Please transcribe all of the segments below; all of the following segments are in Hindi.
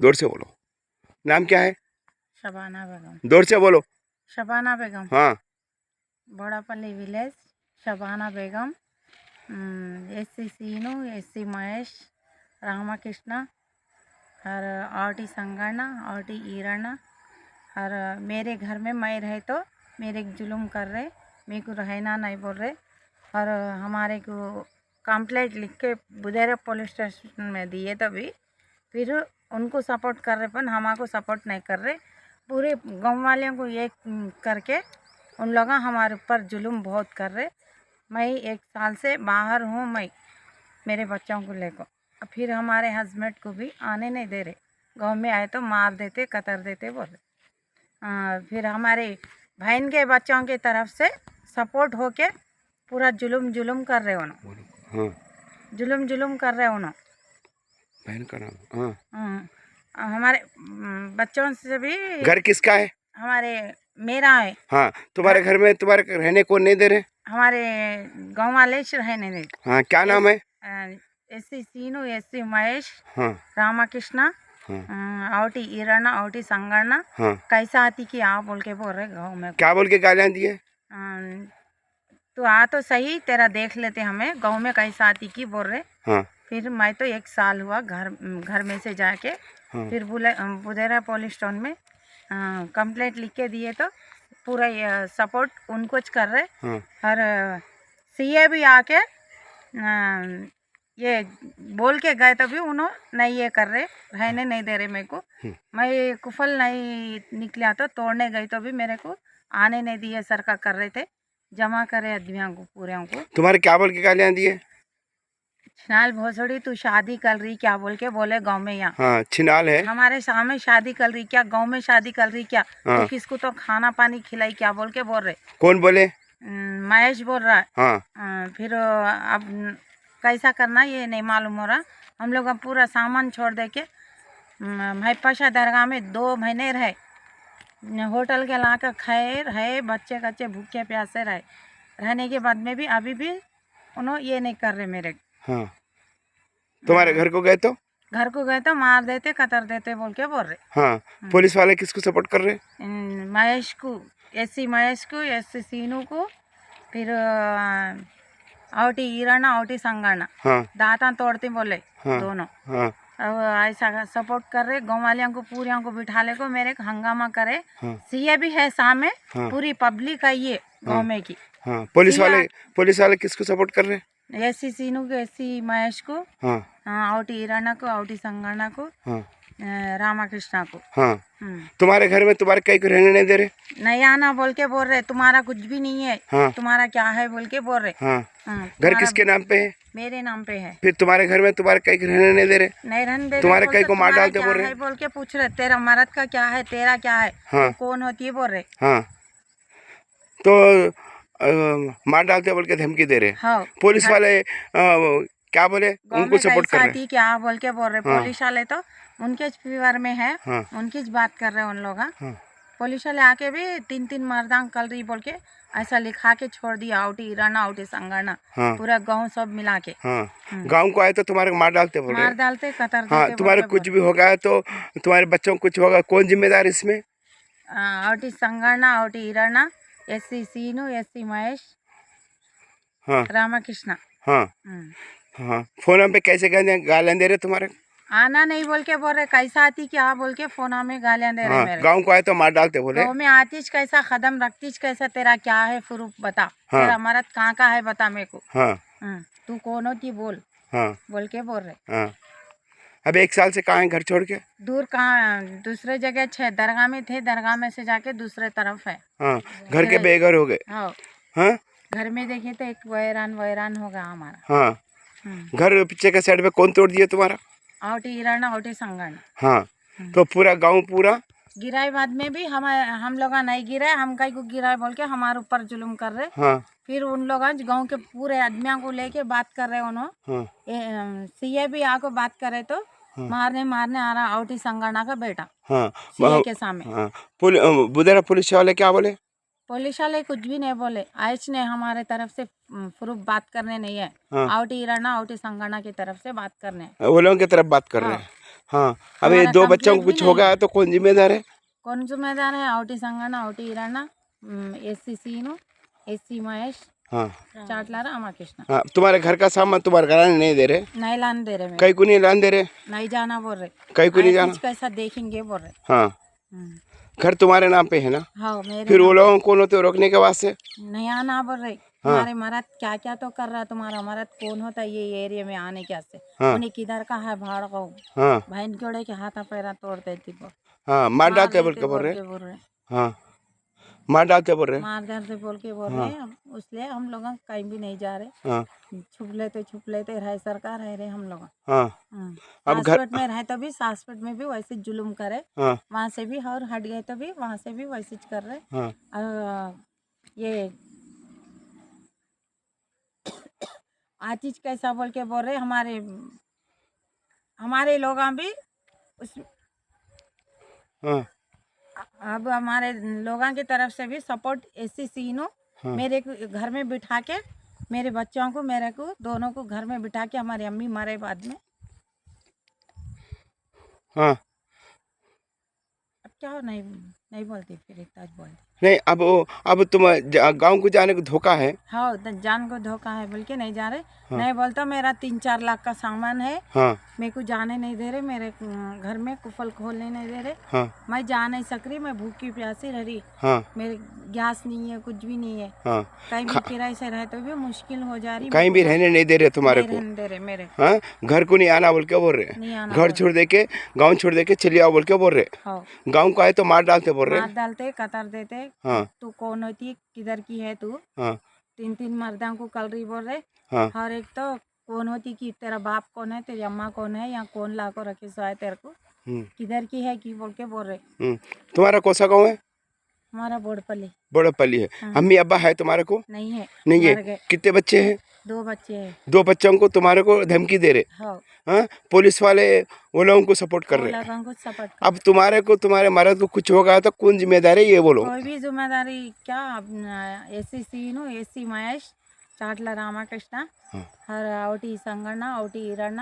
जोर से बोलो। नाम क्या है? शबाना बेगम। जोर से बोलो। शबाना बेगम। हाँ। बोड़ापल्ली विलेज, शबाना बेगम, एससी सीनू, एससी महेश, रामाकृष्ण और आरटी संगना, आरटी ईराना। और मेरे घर में मैं रहे तो मेरे जुल्म कर रहे, मेरे को रहना नहीं बोल रहे। और हमारे को कंप्लेंट लिख के बुधेरा पुलिस स्टेशन में दिए तभी फिर उनको सपोर्ट कर रहे, पर हमारे सपोर्ट नहीं कर रहे। पूरे गाँव वालों को एक करके उन लोग हमारे ऊपर जुल्म बहुत कर रहे। मैं 1 साल से बाहर हूँ, मैं मेरे बच्चों को लेकर। फिर हमारे हस्बैंड को भी आने नहीं दे रहे, गांव में आए तो मार देते, कतर देते बोल रहे। फिर हमारे बहन के बच्चों की तरफ से सपोर्ट होके पूरा जुल्म कर रहे उन्होंने। हाँ। जुल्म कर रहे उन्होंने। बहन का नाम? हाँ। हमारे बच्चों से भी। घर किसका है? हमारे मेरा है। हाँ, तुम्हारे घर में तुम्हारे रहने को नहीं दे रहे? हमारे गांव वाले से रहने नहीं। हाँ, क्या नाम है? एससी सीनू, एससी महेश, हाँ, रामाकृष्ण, हाँ, आवटी ईराना, आवटी संगना। हाँ। कैसा आती कि आप बोल के बोल रहे गाँव में। क्या बोल के गालियाँ दिए? तो आ तो सही, तेरा देख लेते हमें गांव में कैसा आती की बोल रहे। हाँ। फिर मैं तो 1 साल हुआ घर में से जाके। हाँ। फिर बुधेरा पुलिस स्टेशन में कंप्लेंट लिख के दिए तो पूरा सपोर्ट उनको कर रहे। हाँ। और सीए भी आके ये बोल के गए तो भी उन्होंने नहीं ये कर रहे, रहने नहीं दे रहे मेरे को। मैं कुफल नहीं निकला तो तोड़ने गई तो भी मेरे को आने नहीं दिए, सरकार कर रहे थे जमा करे आदमियों को पूरे को। तुम्हारे क्या बोल के गालियाँ दिए? छिनाल भोसड़ी तू शादी कर रही क्या बोल के बोले गांव में। यहाँ हाँ, छिनाल है। हमारे सामने शादी कर रही क्या, गांव में शादी कर रही क्या। हाँ। तो किसको तो खाना पानी खिलाई क्या बोल के बोल रहे। कौन बोले? महेश बोल रहा है। हाँ। फिर अब कैसा करना ये नहीं मालूम हो रहा। हम लोग अब पूरा सामान छोड़ दे के भाईपाशा दरगाह में 2 महीने रहे, होटल के ला कर खाए रहे, बच्चे कच्चे भूखे प्यासे रहे। रहने के बाद में भी अभी भी उन्होंने ये नहीं कर रहे मेरे। हाँ। तुम्हारे घर को गए तो? घर को गए तो मार देते, कतर देते बोल के बोल रहे। हाँ। पुलिस वाले किसको सपोर्ट कर रहे? महेश को, एससी महेश को, एससी सीनू को, फिर आवटी ईराना, आवटी संगना। हाँ। दांता तोड़ते बोले। हाँ। दोनों। हाँ। अब ऐसा सपोर्ट कर रहे, गाँव वालियों को पूरियों को बिठा ले को मेरे हंगामा करे। हाँ। सीए भी है सामने। हाँ। पूरी पब्लिक है ये गाँव में की। हाँ। पुलिस वाले किसको सपोर्ट कर रहे? एससी सीनू को, एससी महेश को, हाँ, आवटी ईराना को, आवटी संगना को, हाँ, रामाकृष्णा को। हाँ। तुम्हारे घर में तुम्हारे कई को रहने नहीं दे रहे? नहीं आना बोल के बोल रहे, तुम्हारा कुछ भी नहीं है। हाँ। तुम्हारा क्या है बोल के बोल रहे। हाँ। घर किसके नाम पे है? मेरे नाम पे है। फिर तुम्हारे घर में तुम्हारे कई को रहने नहीं दे रहे? नहीं रहने दे रहे। तुम्हारे कई को मार डालते बोल रहे? बोल के पूछ रहे, तेरा मर्द का क्या है, तेरा क्या है। हाँ। कौन होती है बोल रहे। हाँ। तो मार डालते बोल के धमकी दे रहे। हाँ। पुलिस वाले क्या बोले? उनको सपोर्ट कर रहे हैं क्या बोल के बोल रहे। पुलिस वाले तो उनके फीवर में है। हाँ। उनकी बात कर रहे हैं उन लोग। हाँ। पुलिस वाले आके भी 3 मर्दांग कल रही बोल के ऐसा लिखा के छोड़ दिया, आवटी ईराना, आवटी संगना। हाँ। पूरा गांव सब मिला के। हाँ। गांव को आए तो तुम्हारे मार डालते बोल रहे? मार डालते, कतर देते। हाँ। तुम्हारे कुछ भी होगा तो तुम्हारे बच्चों को कुछ होगा, कौन जिम्मेदार इसमें? आवटी संगना, आवटी ईराना, एससी सीनू, एससी महेश, हाँ, रामाकृष्णा। हाँ। हाँ। फोन पे कैसे गालियाँ दे रहे तुम्हारे? आना नहीं बोल के बोल रहे, कैसा आती क्या बोल के फोन में गालियाँ दे रहे मेरे। गाँव को आए तो मार डालते बोले। गाँव में आतीच कैसा, कदम रखतीच कैसा, तेरा क्या है प्रूफ बता। हाँ। तेरा मर्द कहाँ का है बता मेरे को। हाँ। तू कौन होती बोल। हाँ। बोल के बोल रहे। हाँ। अब 1 साल से कहाँ है घर छोड़ के? दूर कहाँ, दूसरे जगह छे, दरगाह में थे, दरगाह में से जाके दूसरे तरफ है। हाँ। घर के बेघर हो गए। हाँ। हाँ। घर में देखे तो एक वैरान होगा हमारा। हाँ। घर पीछे के साइड में कौन तोड़ दिया तुम्हारा? आवटी ईराना, आवटी संगना। हाँ। तो पूरा गांव पूरा गिराए बाद में भी हम लोग नहीं गिराए, हम कहीं को गिराए बोल के हमारे ऊपर जुल्म कर रहे। हाँ। फिर उन लोग गांव के पूरे आदमियों को लेके बात कर रहे उन्होंने। हाँ। सीए भी आको बात करे तो मारने आ रहा आवटी संगना का बेटा। हाँ। सीए के सामने। हाँ। बुधेरा पुलिस वाले क्या बोले? पुलिस वाले कुछ भी नहीं बोले, आइच ने हमारे तरफ से प्रूफ बात करने नहीं है। हाँ। आवटी ईराना, आवटी संगना की तरफ से बात करने। वो लोगों की तरफ बात कर रहे हैं। हाँ, अब ये हमारा दो बच्चों को कंप्लेंट भी कुछ हो नहीं गया है। है तो कौन जिम्मेदार है? कौन जिम्मेदार है? औटी संगಣ್ಣ औटी ఈరಣ್ಣ एससी सीनू एससी महेश हाँ चाटला रामाकृष्ण। हाँ, तुम्हारे घर का सामान तुम्हारे घर आने नहीं दे रहे? नहीं लाने दे रहे मेरे कहीं को नहीं लाने दे रहे? नहीं जाना बोल रहे कहीं को नहीं आए जाना? कुछ कैसा देखेंगे बोल रहे। हाँ, घर तुम्हारे नाम पे है ना? हाँ मेरे फिर वो नाम लोगों को कौन होते हो रोकने के वास्ते? नहीं आना बोल रहे। हाँ तुम्हारे मरद क्या क्या तो कर रहा, तुम्हारा मरद कौन होता है ये एरिया में आने क्या से? हाँ उन्हें किधर का है भाड़ का हाँ बहन जोड़े के हाथा पैरा तोड़ देती वो हाँ, मार मार डालते बोल देते के बोल रहे? बोल रहे हाँ, मार डालते बोल रहे? मार डालते बोल के बोल हाँ रहे हम इसलिए हम लोग कहीं भी नहीं जा रहे। हाँ छुप लेते रहे सरकार रह रहे हम लोग। हाँ, अब घर सासपेट में रहे तो भी सासपेट में भी वैसे जुलुम करे, हाँ वहाँ से भी और हट गए तो भी वहाँ से भी वैसे कर रहे। हाँ ये आतिश कैसा बोल के बोल रहे हमारे लोग भी उस हाँ अब हमारे लोगों की तरफ से भी सपोर्ट एससी सीनो हाँ मेरे को घर में बिठा के मेरे बच्चों को मेरे को दोनों को घर में बिठा के हमारी अम्मी मरे बाद में हाँ। अब क्या हो नहीं नहीं बोलती फिर इतना बोल नहीं, अब तुम गांव को जाने को धोखा है? हाँ जान को धोखा है बोल के नहीं जा रहे। हाँ नहीं बोलता मेरा 3-4 लाख का सामान है, हाँ मेरे को जाने नहीं दे रहे, मेरे घर में कुफल खोलने नहीं दे रहे। हाँ मैं जा नहीं सक रही, मैं भूखी प्यासी रह रही, हाँ मेरे गैस नहीं है कुछ भी नहीं है। हाँ, कहीं भी किराए से रहे तो भी मुश्किल हो जा रही, कहीं भी रहने नहीं दे रहे तुम्हारे नहीं को? रहने दे रहे मेरे हाँ, घर को नहीं आना बोल के बोल रहे? नहीं आना घर बोल छोड़ दे के गाँव छोड़ दे के चले आओ बोल के बोल रहे? हाँ गाँव को आए तो मार डालते बोल रहे? मार डालते कतर देते। हाँ तू कौन होती किधर की है तू? हाँ 3-3 मर्दां को कल रही बोल रहे। हाँ और एक तो कौन होती कि तेरा बाप कौन है, तेरी अम्मा कौन है, या कौन ला को रखे सो है तेरे को, किधर की है कि बोल के बोल रहे। तुम्हारा कौन सा गाँव है? हमारा बोड़पल्ली बोड़पल्ली है। हाँ। अम्मी अब्बा है तुम्हारे को? नहीं है, नहीं मर है। गए। कितने बच्चे हैं? 2 बच्चे हैं। 2 बच्चों को तुम्हारे को धमकी दे रहे? हाँ हाँ, पुलिस वाले वो लोगों को सपोर्ट कर वो रहे? लोगों को सपोर्ट अब तुम्हारे को तुम्हारे मर्द को कुछ होगा तो कौन जिम्मेदार है ये बोलो? कोई भी जिम्मेदारी क्या? एससी सीनो एससी महेश चाटला रामाकृष्ण और औटी संगಣ್ಣ औटी ईरಣ್ಣ।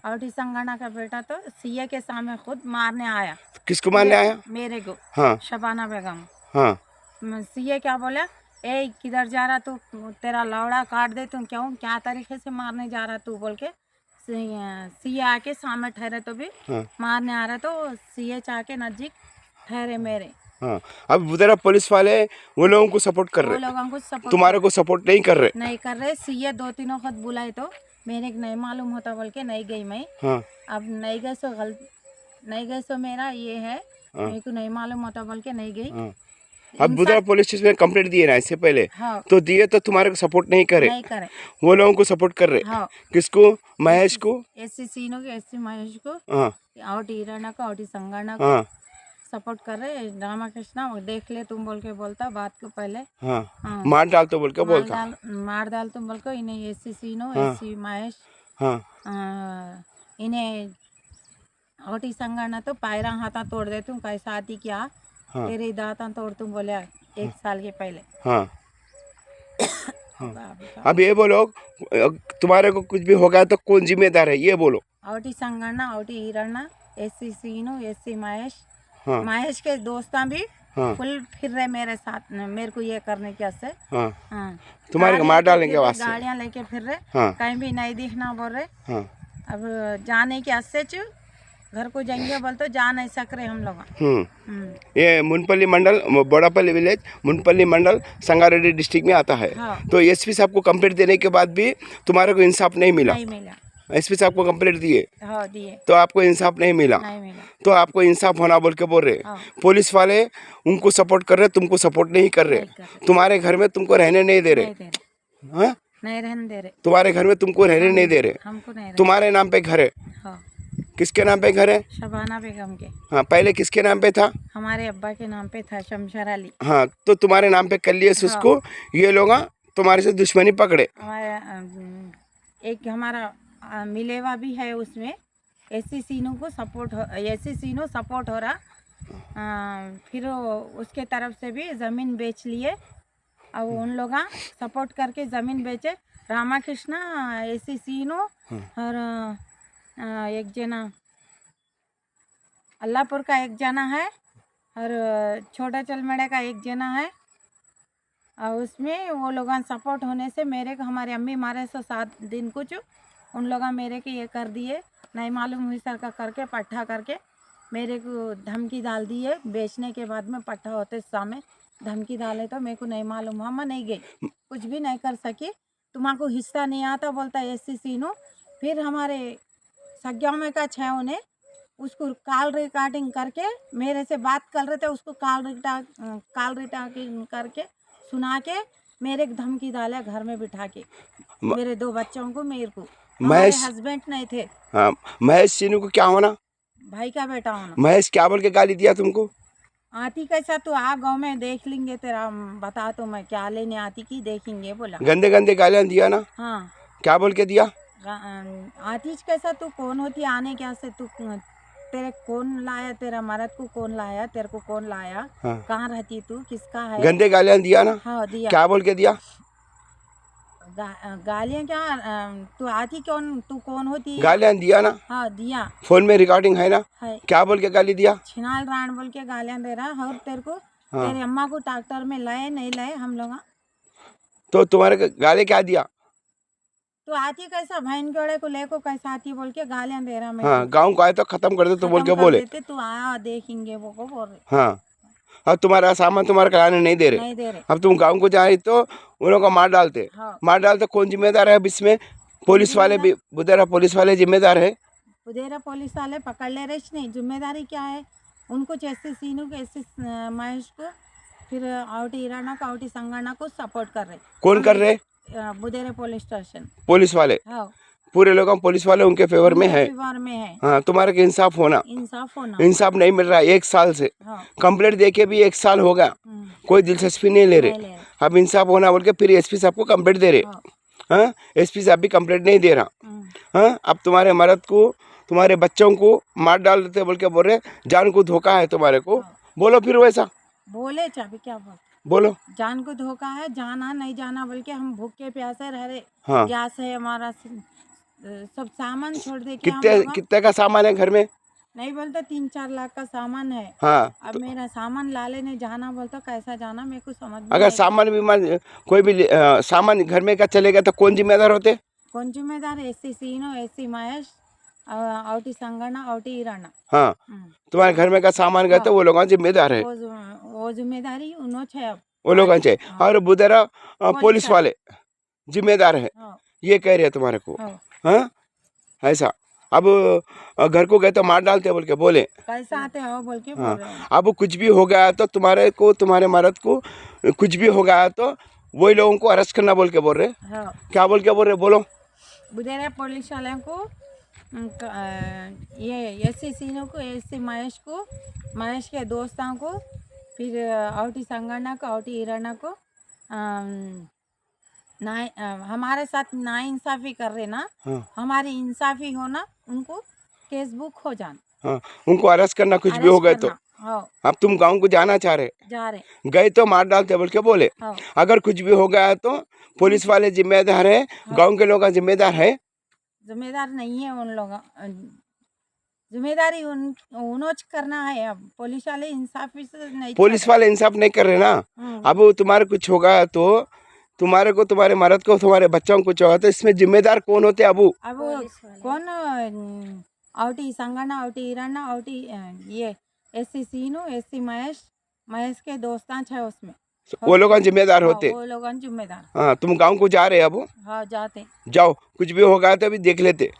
औटी संगಣ್ಣ का बेटा तो सीए के सामने खुद मारने आया। किसको मारने आया? मेरे को हाँ शबाना बेगम। हाँ सीए क्या बोला, ए किधर जा रहा तू, तेरा लौड़ा काट दे, तुम क्यों क्या तरीके से मारने जा रहा तू बोल के सीए आके सामने ठहरे तो भी हाँ मारने आ रहा, तो सीए चाह के नजदीक ठहरे मेरे। हाँ, अब उधर पुलिस वाले वो लोगों को सपोर्ट कर वो रहे, लोगों को सपोर्ट तुम्हारे को सपोर्ट नहीं कर रहे? नहीं कर रहे। सीए 2-3 वक्त बुलाए तो मेरे को नहीं मालूम होता बोल के नहीं गई मैं। हाँ अब नहीं गए सो मेरा ये है, मेरे को नहीं मालूम होता बोल के नहीं गई। हाँ। अब उधर पुलिस स्टेशन में कंप्लेंट दिए ना इससे पहले? हाँ तो दिए तो तुम्हारे को सपोर्ट नहीं करे, नहीं करे, वो लोगों को सपोर्ट कर रहे। हाँ किसको? महेश को? एससी सीनो के एससी महेश को हाँ औटी ईरण्ಣ को औटी संगಣ್ಣ को हाँ सपोर्ट कर रहे। रामाकृष्ण वो देख ले तुम बोल के बोलता बात को पहले। हाँ, हाँ मार डाल तो बोल के बोलता। मार डाल तुम बोल को इन्हें एससी सीनो हाँ। एससी महेश हाँ इन्हें औटी संगण्ಣ तो पैरा हाथा तोड़ दे तुम कैसा आती क्या, हाँ तेरे दांता तोड़ तुम बोले 1 साल के पहले। हाँ हाँ। अब ये बोलो, तुम्हारे को कुछ भी होगा तो कौन जिम्मेदार है ये बोलो? औटी संगಣ್ಣ औटी ईरण्ಣ एससी सीनो एससी महेश। हाँ महेश के दोस्तां भी हाँ फुल फिर रहे मेरे साथ, मेरे को ये करने के से। हाँ, हाँ तुम्हारे को मार डालने के वास्ते? गाड़ियाँ लेके फिर रहे, हाँ कहीं भी नहीं दिखना बोल रहे। हाँ अब जाने के अस्से घर को जाएंगे बोल तो जा नहीं सक रहे हम लोग। ये मुनपल्ली मंडल, बोड़ापल्ली विलेज, मुनपल्ली मंडल, संगारेड्डी डिस्ट्रिक्ट में आता है। हाँ तो एसपी साहब को कंप्लेंट देने के बाद भी तुम्हारे को इंसाफ नहीं मिला? नहीं मिला। एसपी साहब को कंप्लेंट दिए हाँ दिए, तो आपको इंसाफ नहीं मिला? नहीं मिला। तो आपको इंसाफ होना बोल के बोल रहे। हाँ पुलिस वाले उनको सपोर्ट कर रहे, तुमको सपोर्ट नहीं कर रहे। नहीं कर रहे, तुम्हारे घर में तुमको रहने नहीं दे रहे। नहीं दे रहे, हाँ, नहीं रहने दे रहे, तुम्हारे घर में तुमको रहने नहीं दे रहे। हमको नहीं रहे। तुम्हारे नाम पे घर है? हाँ किसके नाम पे घर है? शबाना बेगम के। हाँ, पहले किसके नाम पे था? हमारे अब्बा के नाम पे था, शमशर अली। हाँ, तो तुम्हारे नाम पे कर लिए उसको, ये लोग तुम्हारे से दुश्मनी पकड़े। हमारा एक हमारा मिलेवा भी है उसमें, एससी सीनो को सपोर्ट हो, एससी सीनो सपोर्ट हो रहा। फिर उसके तरफ से भी ज़मीन बेच लिए, अब उन लोग सपोर्ट करके ज़मीन बेचे। रामाकृष्ण एससी सीनो और एक जना अल्लाहपुर का एक जना है और छोटा चलमेड़े का एक जना है। और उसमें वो लोग सपोर्ट होने से मेरे को हमारे अम्मी मारे सो 7 दिन कुछ उन लोग मेरे को ये कर दिए, नहीं मालूम हुई सर का करके पट्टा करके मेरे को धमकी डाल दी है। बेचने के बाद में पट्टा होते सामने धमकी डाले तो मेरे को नहीं मालूम हुआ, मैं नहीं गई, कुछ भी नहीं कर सकी। तुम्हारा हिस्सा नहीं आता बोलता एससी सीनू। फिर हमारे सग्याव में का छः ने उसको कॉल रिकॉर्डिंग करके मेरे से बात कर रहे थे, उसको कॉल रिकॉर्डिंग करके सुना के मेरे को धमकी डाला घर में बिठा के, मेरे 2 बच्चों को, मेरे को। हमारे हस्बैंड नहीं थे। हाँ, महेश सीनू को क्या होना? भाई का बेटा होना। महेश क्या बोल के गाली दिया तुमको? आती कैसा तू आ गाँव में देख लेंगे, तेरा बता तो मैं क्या लेने आती की देखेंगे बोला। गंदे गंदे गालियाँ दिया ना? हाँ। क्या बोल के दिया? आतीज कैसा तू कौन होती आने क्या से, तू तेरे कौन लाया, तेरा मर्द को कौन लाया, तेरे को कौन लाया, हाँ। कहाँ रहती तू, किसका है? गंदे गालियाँ दिया ना? हाँ दिया। क्या बोल के दिया? गालियाँ क्या, तू आती कौन, तू कौन होती? गालियाँ दिया ना? हाँ दिया। फोन में रिकॉर्डिंग है ना? है। क्या बोल के गाली दिया? छिनाल रान बोल के गालियाँ दे रहा। और तेरे को हाँ। तेरे अम्मा को ट्रैक्टर में लाए नहीं लाए हम लोग। तो तुम्हारे गाली क्या दिया? तो आती कैसा बहन जोड़े को लेको कैसा आती बोल के गालियाँ दे रहा। मैं हाँ, गाँव को आए तो खत्म कर दे तो बोल के बोले। तू आया देखेंगे वो को बोल रहे। हाँ, अब तुम्हारा सामान तुम्हारे कराने नहीं दे नहीं दे रहे। अब तुम गाँव को जाए तो उन लोगों को मार डालते। हाँ। मार डालते, कौन जिम्मेदार है अब इसमें? पुलिस वाले भी, बुधेरा पुलिस वाले जिम्मेदार है। बुधेरा पुलिस वाले पकड़ ले रहे नहीं, जिम्मेदारी क्या है उनको? एससी सीनू को, एससी महेश को, फिर आउटी ईराना को, आउटी संगना को सपोर्ट कर रहे। कौन कर रहे? बुधेरा पुलिस स्टेशन पुलिस वाले। हाँ। पूरे लोग फेवर वाले उनके फेवर में है। फेवर में है। हाँ, तुम्हारे को इंसाफ होना। इंसाफ नहीं मिल रहा 1 साल से। हाँ। कंप्लेंट देके भी 1 साल हो गया, कोई दिलचस्पी नहीं ले रहे। अब इंसाफ होना बोल के फिर एसपी साहब को कंप्लेंट दे रहे। हाँ, एसपी साहब भी कंप्लेंट नहीं दे रहा। हाँ, अब तुम्हारे मर्द को, तुम्हारे बच्चों को मार डाल देते बोल के बोल रहे, जान को धोखा है तुम्हारे को। बोलो फिर वैसा बोले चाबी क्या बोलो, जान को धोखा है, जाना नहीं जाना बोल के हम भूखे प्यासे रह रहे। हाँ। गैस है हमारा, सब सामान छोड़ दे के कितने का सामान है घर में? नहीं बोलते 3-4 लाख का सामान है। हाँ, अब मेरा सामान लाले नहीं जाना बोलता, कैसा जाना मेरे को समझ में। अगर सामान भी कोई भी सामान घर में का चलेगा तो कौन जिम्मेदार होते? कौन जिम्मेदार? एससी सीनो, एससी महेश, आउटी संगना, आउटी ईराना। हाँ, तुम्हारे घर में का सामान गया तो वो लोग जिम्मेदार है। वो जिम्मेदारी उन्होंने है। अब वो लोग चाहिए। और बुधेरा पुलिस वाले जिम्मेदार है, ये कह रहे हैं तुम्हारे को। हाँ, ऐसा। अब घर को गए तो मार डालते बोल के बोले, कैसा आते हो बोल के। हाँ। अब कुछ भी हो गया तो तुम्हारे को, तुम्हारे मर्द को कुछ भी हो गया तो वही लोगों को अरेस्ट करना बोल के बोल रहे। हाँ। क्या बोल के बोल रहे बोलो? बुधेरा पुलिस वाले को ये एससी सीनो को, एससी महेश को, महेश के दोस्तों को, फिर आउटी संगना को, आउटी ईराना को हमारे साथ नाइंसाफ़ी कर रहे ना। हाँ। हमारी इंसाफ़ी होना, उनको केस बुक हो जाना। हाँ, उनको अरेस्ट करना, कुछ भी हो गए तो। हाँ। अब तुम गांव को जाना चाह रहे, गए तो मार डालते बोल के बोले। हाँ। अगर कुछ भी हो गया तो पुलिस वाले जिम्मेदार है। हाँ। गांव के लोग जिम्मेदार है? जिम्मेदार नहीं है उन लोग, जिम्मेदारी उन्होंने करना है। अब पुलिस वाले इंसाफ नहीं, पुलिस वाले इंसाफ नहीं कर रहे ना। अब तुम्हारे कुछ होगा तो तुम्हारे को, तुम्हारे मर्द को, तुम्हारे बच्चों को कुछ होगा तो इसमें जिम्मेदार कौन होते? अब कौन? आउटी संगना, आउटी ईराना, आउटी ये एससी सीनू, एससी महेश, महेश के दोस्तां है उसमें, वो लोग जिम्मेदार होते। वो लोग जिम्मेदार। हाँ, तुम गांव को जा रहे अब? हाँ, जाते। जाओ, कुछ भी होगा तो अभी देख लेते।